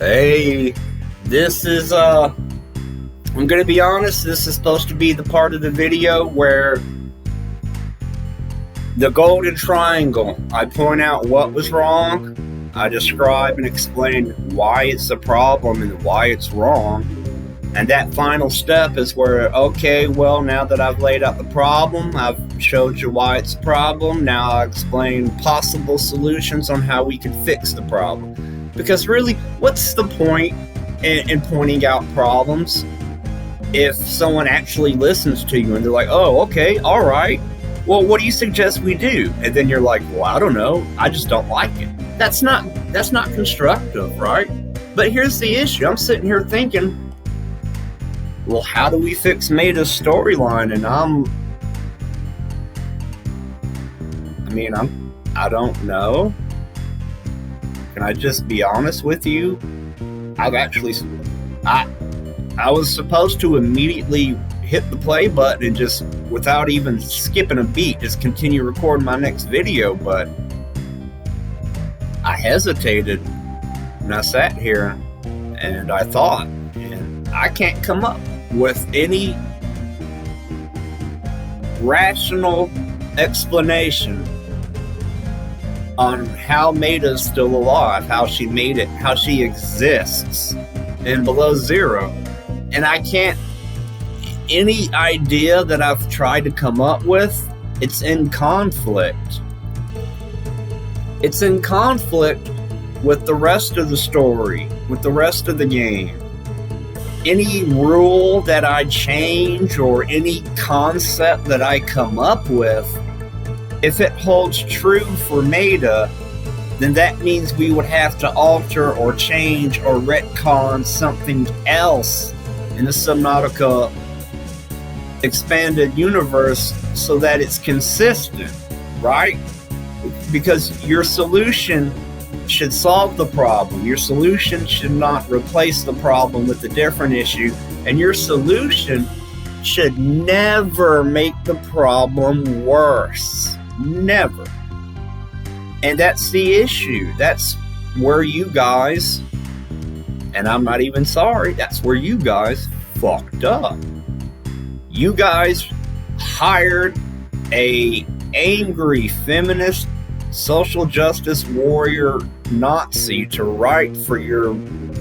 Hey, this is, I'm gonna be honest, this is supposed to be the part of the video where the golden triangle, I point out what was wrong, I describe and explain why it's a problem and why it's wrong, and that final step is where, okay, well, now that I've laid out the problem, I've showed you why it's a problem, now I explain possible solutions on how we can fix the problem. Because really, what's the point in pointing out problems if someone actually listens to you and they're like, oh, okay, all right, well, what do you suggest we do? And then you're like, well, I don't know, I just don't like it. That's not constructive, right? But here's the issue. I'm sitting here thinking, well, how do we fix Maida's storyline? And I don't know. Can I just be honest with you? I was supposed to immediately hit the play button and just, without even skipping a beat, just continue recording my next video, but I hesitated and I sat here and I thought, and I can't come up with any rational explanation on how Maida's still alive, how she made it, how she exists in Below Zero. And I can't, any idea that I've tried to come up with, it's in conflict. It's in conflict with the rest of the story, with the rest of the game. Any rule that I change or any concept that I come up with, if it holds true for Maida, then that means we would have to alter or change or retcon something else in the Subnautica expanded universe so that it's consistent, right? Because your solution should solve the problem. Your solution should not replace the problem with a different issue. And your solution should never make the problem worse. Never. And that's the issue. That's where you guys, and I'm not even sorry, that's where you guys fucked up. You guys hired a angry feminist social justice warrior Nazi to write for your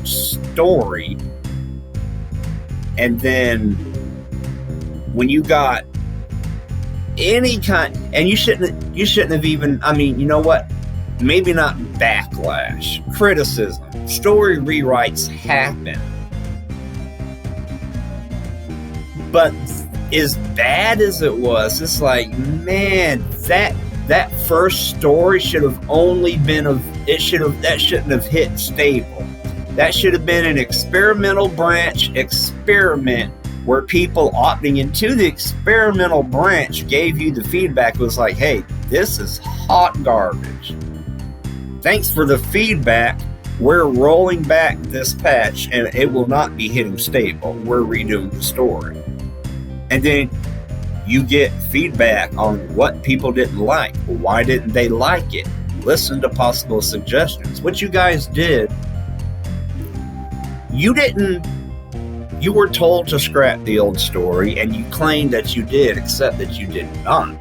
story, and then when you got any kind, and you shouldn't have even, you know what, maybe not backlash, criticism, story rewrites happen, but as bad as it was, it's like, man, that first story should have only been that shouldn't have hit stable. That should have been an experimental branch experiment where people opting into the experimental branch gave you the feedback. It was like, hey, this is hot garbage. Thanks for the feedback. We're rolling back this patch and it will not be hitting stable. We're redoing the story. And then you get feedback on what people didn't like. Why didn't they like it? Listen to possible suggestions. What you guys did, you were told to scrap the old story, and you claimed that you did, except that you did not.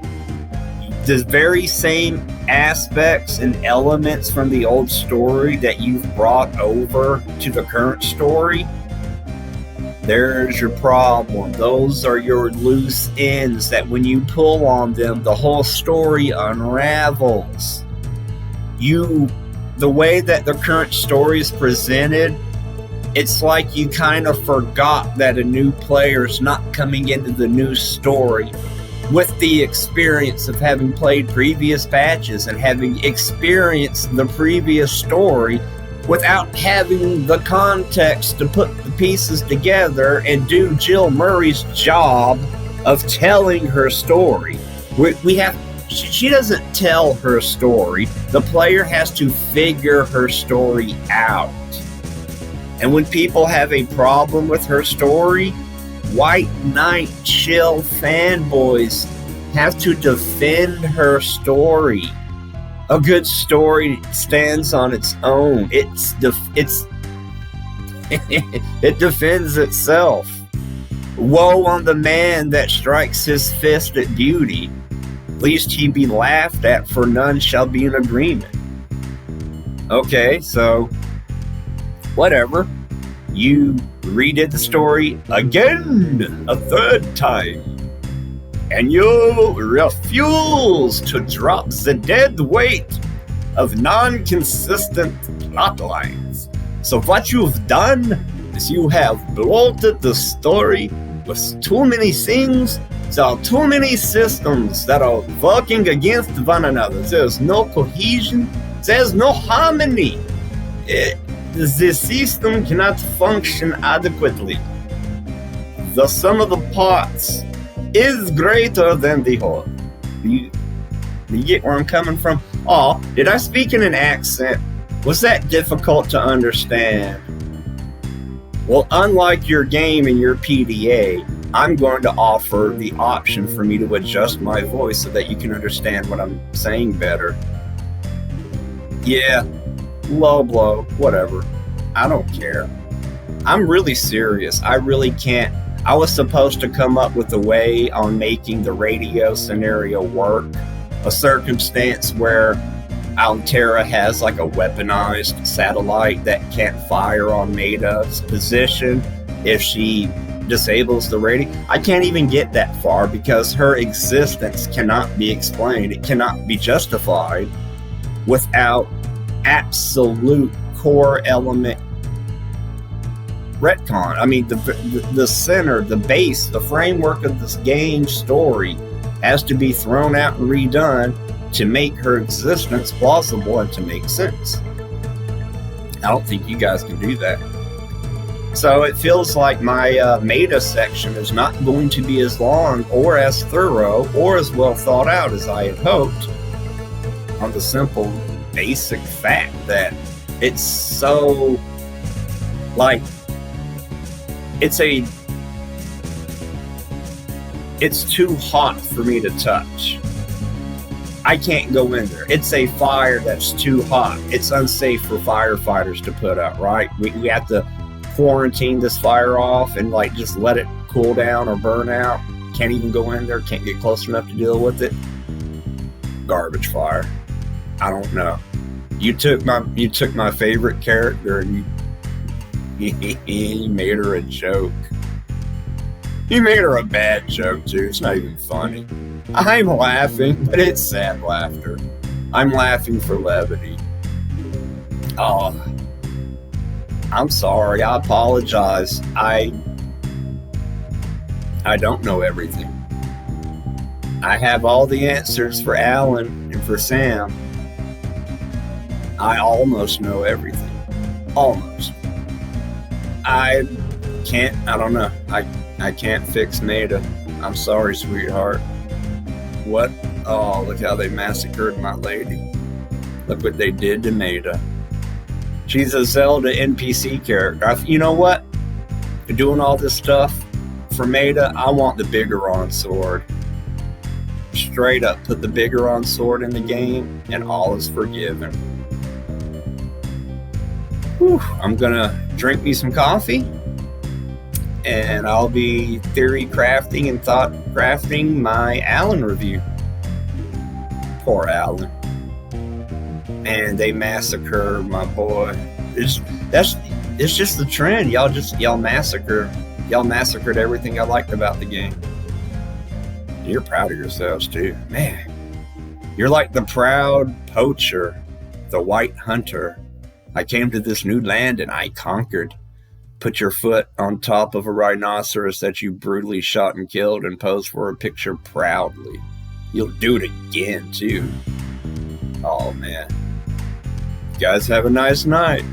The very same aspects and elements from the old story that you've brought over to the current story, there's your problem. Those are your loose ends that when you pull on them, the whole story unravels. The way that the current story is presented, it's like you kind of forgot that a new player's not coming into the new story with the experience of having played previous patches and having experienced the previous story without having the context to put the pieces together and do Jill Murray's job of telling her story. She doesn't tell her story. The player has to figure her story out. And when people have a problem with her story, White Knight chill fanboys have to defend her story. A good story stands on its own. It defends itself. Woe on the man that strikes his fist at beauty, lest he be laughed at, for none shall be in agreement. Okay, so whatever. You redid the story again, a third time, and you refuse to drop the dead weight of non-consistent plot lines. So what you've done is you have bloated the story with too many things. There are too many systems that are working against one another. There's no cohesion. There's no harmony. The system cannot function adequately. The sum of the parts is greater than the whole. You get where I'm coming from? Oh, did I speak in an accent? Was that difficult to understand? Well, unlike your game and your PDA, I'm going to offer the option for me to adjust my voice so that you can understand what I'm saying better. Yeah, low blow, whatever. I don't care. I'm really serious. I really can't. I was supposed to come up with a way on making the radio scenario work. A circumstance where Altera has like a weaponized satellite that can't fire on Maida's position if she disables the radio. I can't even get that far because her existence cannot be explained. It cannot be justified without absolute core element retcon. I mean, the center, the base, the framework of this game story has to be thrown out and redone to make her existence plausible and to make sense. I don't think you guys can do that. So it feels like my Maida section is not going to be as long or as thorough or as well thought out as I had hoped, on the simple basic fact that it's so, like, it's too hot for me to touch. I can't go in there. It's a fire that's too hot. It's unsafe for firefighters to put out, right? We have to quarantine this fire off and like just let it cool down or burn out. Can't even go in there. Can't get close enough to deal with it. Garbage fire. I don't know. You took my favorite character and you made her a joke. You made her a bad joke too. It's not even funny. I'm laughing, but it's sad laughter. I'm laughing for levity. Oh, I'm sorry. I apologize. I don't know everything. I have all the answers for Alan and for Sam. I almost know everything. Almost. I don't know. I can't fix Maida. I'm sorry, sweetheart. What? Oh, look how they massacred my lady. Look what they did to Maida. She's a Zelda NPC character. You know what? Doing all this stuff for Maida, I want the Bigoron sword. Straight up, put the Bigoron sword in the game, and all is forgiven. Whew, I'm gonna drink me some coffee, and I'll be theory crafting and thought crafting my Alan review. Poor Alan. And they massacre my boy. It's just the trend. Y'all massacred everything I liked about the game. You're proud of yourselves too. Man, you're like the proud poacher, the white hunter. I came to this new land and I conquered. Put your foot on top of a rhinoceros that you brutally shot and killed and pose for a picture proudly. You'll do it again too. Oh man. You guys have a nice night.